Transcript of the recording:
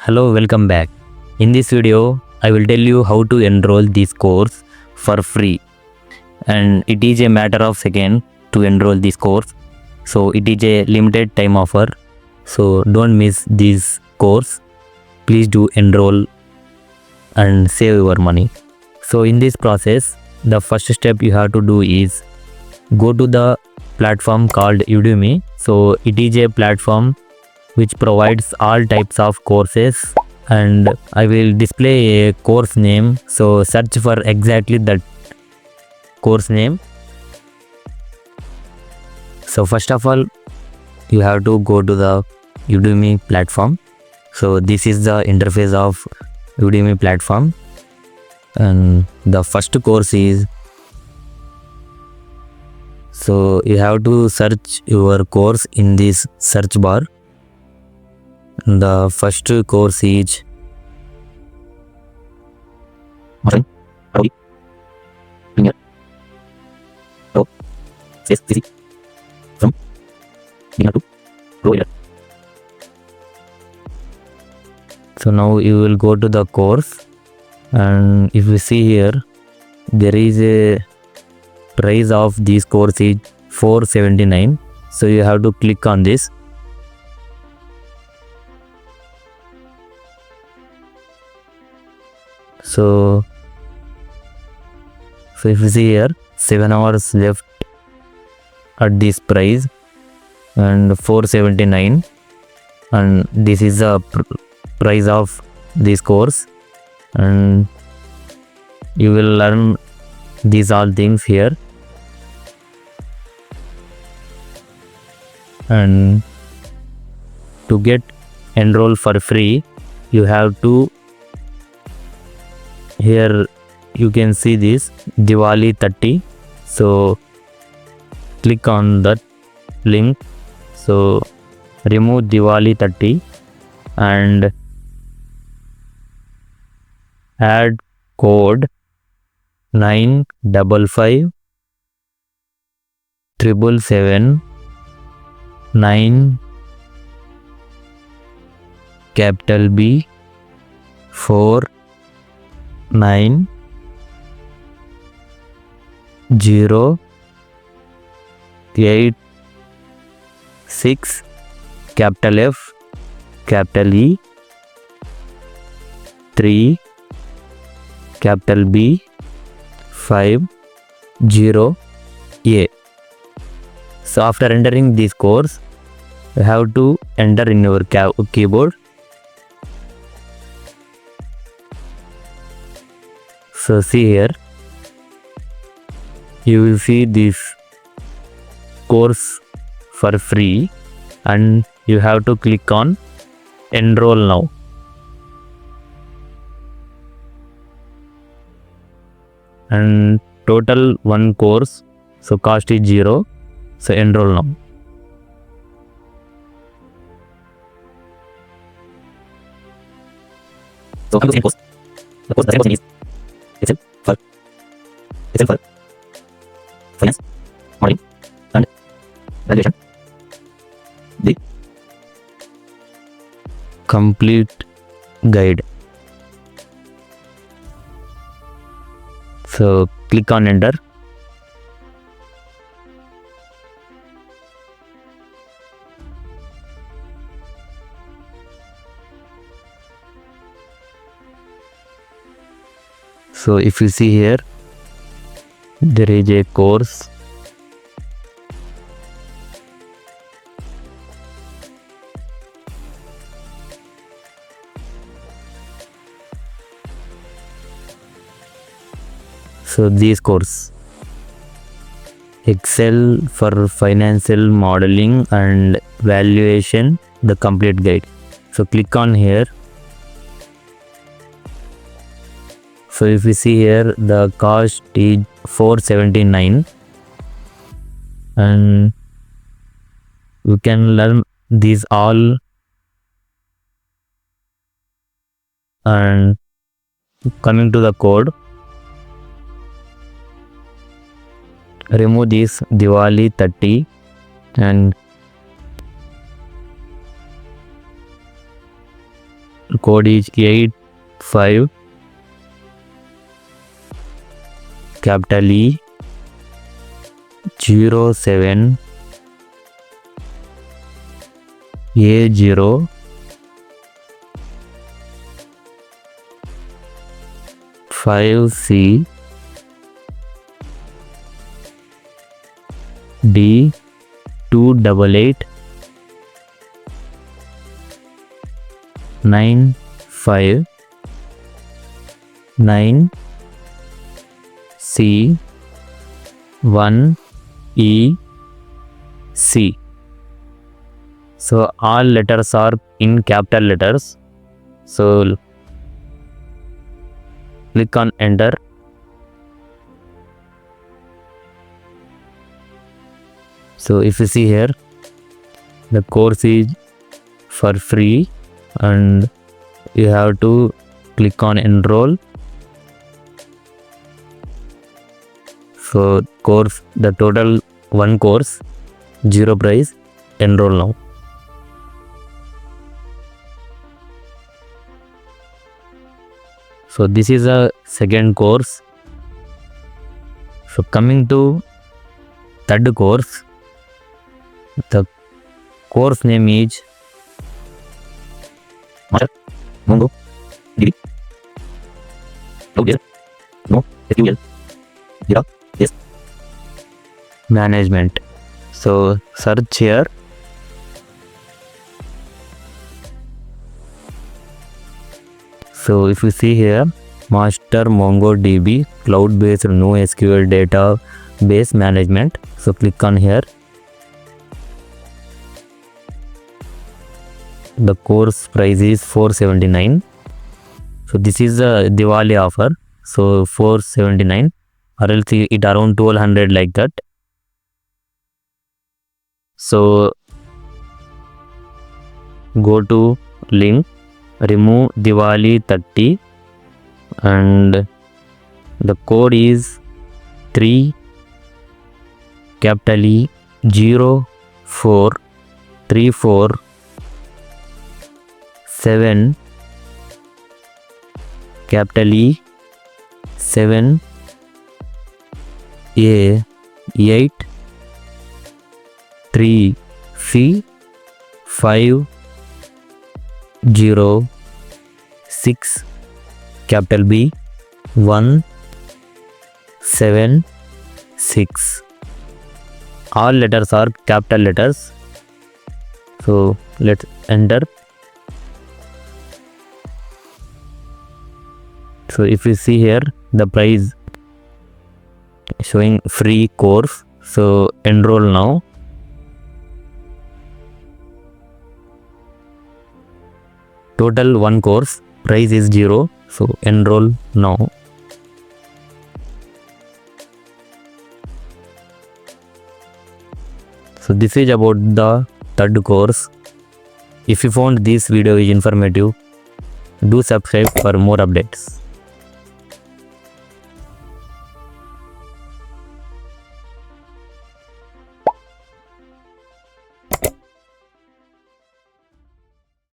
Hello, welcome back. In this video, I will tell you how to enroll this course for free. And it is a matter of second to enroll this course. So it is a limited time offer. So don't miss this course. Please do enroll and save your money. So in this process, the first step you have to do is go to the platform called Udemy. So it is a platform which provides all types of courses, and I will display a course name. So search for exactly that course name. So first of all, you have to go to the Udemy platform. So this is the interface of Udemy platform, and the first course is, so you have to search your course in this search bar. The first course is Adobe Premiere Pro from beginner to pro level. So now you will go to the course, and if you see here, there is a price of this course is $479. So you have to click on this. So if you see here, 7 hours left at this price and $479, and this is the price of this course, and you will learn these all things here. And to get enrolled for free, you have to, here you can see this Diwali 30. So click on that link. So remove Diwali 30 and add code 955 777 9 capital B 4 9 0 8 6 capital F capital E 3 capital B 5 0 A. So after entering this course, you have to enter in your keyboard. So see here, you will see this course for free, and you have to click on enroll now. And total one course, so cost is 0. So enroll now. So come to the course. The course name is Excel for finance, modeling, and valuation. The complete guide. So click on enter. So if you see here, there is a course. So this course, Excel for financial modeling and valuation, the complete guide. So click on here. So if you see here, the cost is $479, and you can learn these all. And coming to the code, remove this Diwali 30 and code is 85 capital E 07 A0 5C D 288 95 9 C 1 E C. So all letters are in capital letters. So click on enter. So if you see here, the course is for free and you have to click on enroll. So course, the total one course, 0 price, enroll now. So this is a second course. So coming to third course, the course name is MongoDB management. So search here. So if you see here, master MongoDB cloud-based NoSQL database management. So click on here. The course price is 479. So this is a Diwali offer. So 479, or else it around 1200 like that. So go to link, remove Diwali 30 and the code is 3 capital E 0434 capital E 7 A 8 3 C 5 0 6 capital B 1 7 6. All letters are capital letters. So let's enter. So if you see here, the price showing free course. So enroll now. Total one course, price is 0. So enroll now. So this is about the third course. If you found this video is informative, do subscribe for more updates.